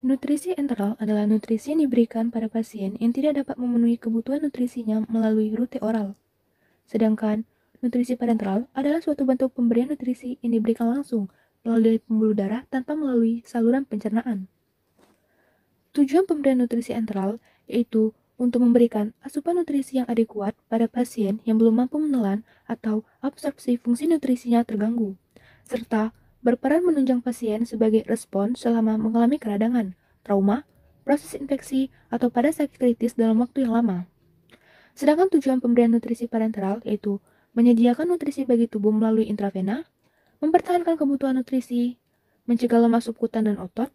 Nutrisi enteral adalah nutrisi yang diberikan pada pasien yang tidak dapat memenuhi kebutuhan nutrisinya melalui rute oral. Sedangkan nutrisi parenteral adalah suatu bentuk pemberian nutrisi yang diberikan langsung melalui pembuluh darah tanpa melalui saluran pencernaan. Tujuan pemberian nutrisi enteral yaitu untuk memberikan asupan nutrisi yang adekuat pada pasien yang belum mampu menelan atau absorpsi fungsi nutrisinya terganggu, serta berperan menunjang pasien sebagai respon selama mengalami keradangan, trauma, proses infeksi, atau pada sakit kritis dalam waktu yang lama. Sedangkan tujuan pemberian nutrisi parenteral yaitu menyediakan nutrisi bagi tubuh melalui intravena, mempertahankan kebutuhan nutrisi, mencegah lemak subkutan dan otot,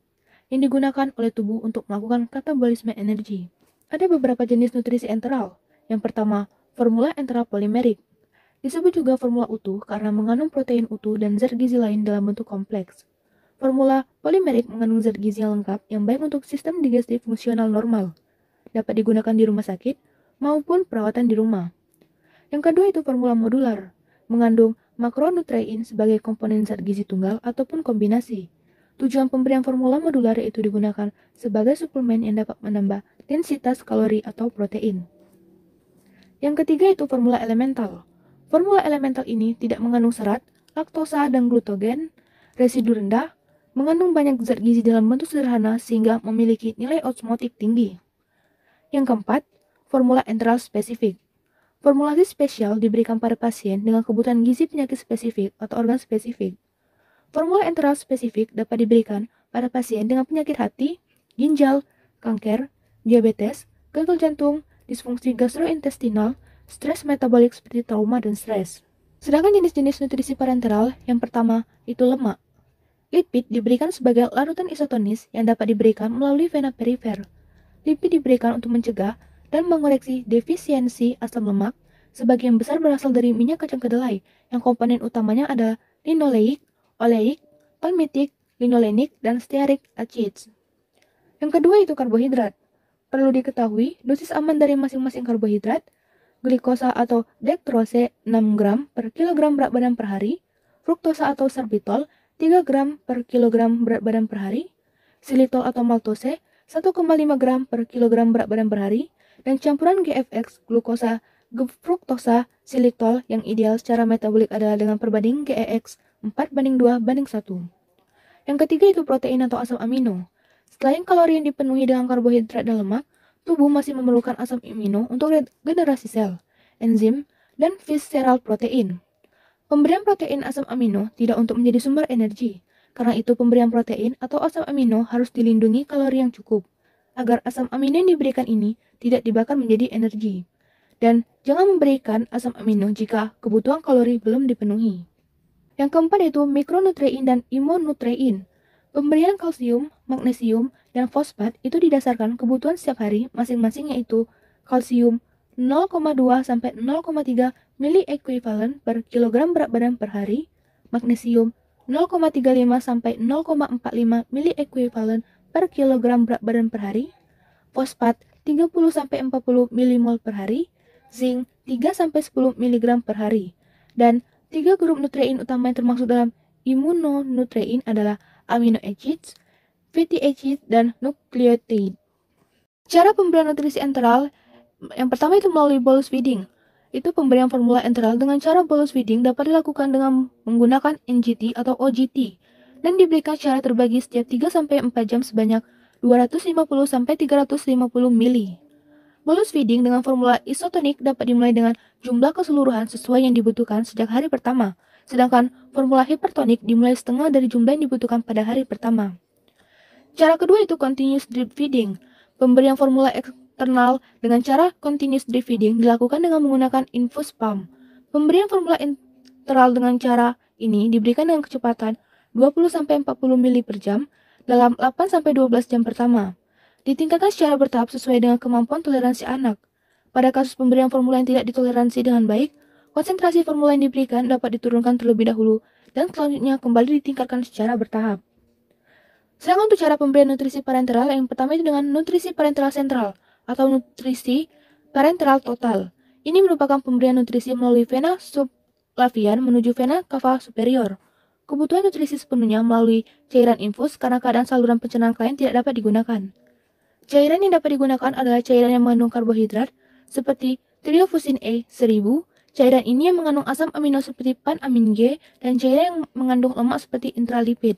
yang digunakan oleh tubuh untuk melakukan katabolisme energi. Ada beberapa jenis nutrisi enteral. Yang pertama, formula enteral polimerik. Disebut juga formula utuh karena mengandung protein utuh dan zat gizi lain dalam bentuk kompleks. Formula polimerik mengandung zat gizi yang lengkap yang baik untuk sistem digestif fungsional normal. Dapat digunakan di rumah sakit maupun perawatan di rumah. Yang kedua itu formula modular, mengandung makronutrien sebagai komponen zat gizi tunggal ataupun kombinasi. Tujuan pemberian formula modular itu digunakan sebagai suplemen yang dapat menambah densitas kalori atau protein. Yang ketiga itu formula elemental. Formula elemental ini tidak mengandung serat, laktosa, dan glutogen, residu rendah, mengandung banyak zat gizi dalam bentuk sederhana sehingga memiliki nilai osmotik tinggi. Yang keempat, formula enteral spesifik. Formulasi spesial diberikan pada pasien dengan kebutuhan gizi penyakit spesifik atau organ spesifik. Formula enteral spesifik dapat diberikan pada pasien dengan penyakit hati, ginjal, kanker, diabetes, gagal jantung, disfungsi gastrointestinal, stres metabolik seperti trauma dan stres. Sedangkan jenis-jenis nutrisi parenteral yang pertama itu lemak. Lipid diberikan sebagai larutan isotonis yang dapat diberikan melalui vena perifer. Lipid diberikan untuk mencegah dan mengoreksi defisiensi asam lemak, sebagian besar berasal dari minyak kacang kedelai yang komponen utamanya adalah linoleik, oleik, palmitik, linolenik, dan stearik acids. Yang kedua itu karbohidrat. Perlu diketahui, dosis aman dari masing-masing karbohidrat, glikosa atau dektrose 6 gram per kilogram berat badan per hari, fruktosa atau sorbitol 3 gram per kilogram berat badan per hari, xilitol atau maltose 1,5 gram per kilogram berat badan per hari, dan campuran GFX, glukosa, fruktosa, xilitol yang ideal secara metabolik adalah dengan perbanding GEX 4:2:1. Yang ketiga itu protein atau asam amino. Selain kalori yang dipenuhi dengan karbohidrat dan lemak, tubuh masih memerlukan asam amino untuk regenerasi sel, enzim, dan visceral protein. Pemberian protein asam amino tidak untuk menjadi sumber energi. Karena itu pemberian protein atau asam amino harus dilindungi kalori yang cukup, agar asam amino yang diberikan ini tidak dibakar menjadi energi. Dan jangan memberikan asam amino jika kebutuhan kalori belum dipenuhi. Yang keempat yaitu mikronutrien dan imunutrien. Pemberian kalsium, magnesium, dan fosfat itu didasarkan kebutuhan setiap hari masing-masing yaitu kalsium 0,2 sampai 0,3 mili ekuivalen per kilogram berat badan per hari, magnesium 0,35 sampai 0,45 mili ekuivalen per kilogram berat badan per hari, fosfat 30 sampai 40 milimol per hari, zinc 3 sampai 10 mg per hari. Dan tiga grup nutrien utama yang termasuk dalam imunonutrien adalah amino acids, fatty acids, dan nukleotide. Cara pemberian nutrisi enteral yang pertama itu melalui bolus feeding. Itu pemberian formula enteral dengan cara bolus feeding dapat dilakukan dengan menggunakan NGT atau OGT dan diberikan secara terbagi setiap 3-4 jam sebanyak 250-350 mili. Bolus feeding dengan formula isotonik dapat dimulai dengan jumlah keseluruhan sesuai yang dibutuhkan sejak hari pertama, sedangkan formula hipertonik dimulai setengah dari jumlah yang dibutuhkan pada hari pertama. Cara kedua itu continuous drip feeding. Pemberian formula eksternal dengan cara continuous drip feeding dilakukan dengan menggunakan infus pump. Pemberian formula enteral dengan cara ini diberikan dengan kecepatan 20-40 mili per jam dalam 8-12 jam pertama. Ditingkatkan secara bertahap sesuai dengan kemampuan toleransi anak. Pada kasus pemberian formula yang tidak ditoleransi dengan baik, konsentrasi formula yang diberikan dapat diturunkan terlebih dahulu dan selanjutnya kembali ditingkatkan secara bertahap. Sedangkan untuk cara pemberian nutrisi parenteral yang pertama itu dengan nutrisi parenteral sentral atau nutrisi parenteral total. Ini merupakan pemberian nutrisi melalui vena subclavian menuju vena cava superior. kebutuhan nutrisi sepenuhnya melalui cairan infus karena keadaan saluran pencernaan klien tidak dapat digunakan. Cairan yang dapat digunakan adalah cairan yang mengandung karbohidrat seperti triofusin E 1000. Cairan ini yang mengandung asam amino seperti pan-amin G dan cairan yang mengandung lemak seperti intralipid.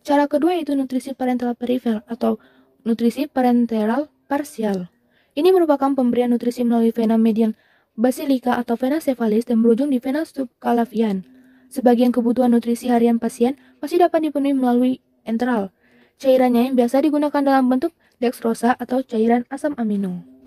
Cara kedua yaitu nutrisi parenteral perifer atau nutrisi parenteral parsial. Ini merupakan pemberian nutrisi melalui vena median basilica atau vena cefalis dan berujung di vena subclavian. Sebagian kebutuhan nutrisi harian pasien masih dapat dipenuhi melalui enteral. Cairannya yang biasa digunakan dalam bentuk dextrosa atau cairan asam amino.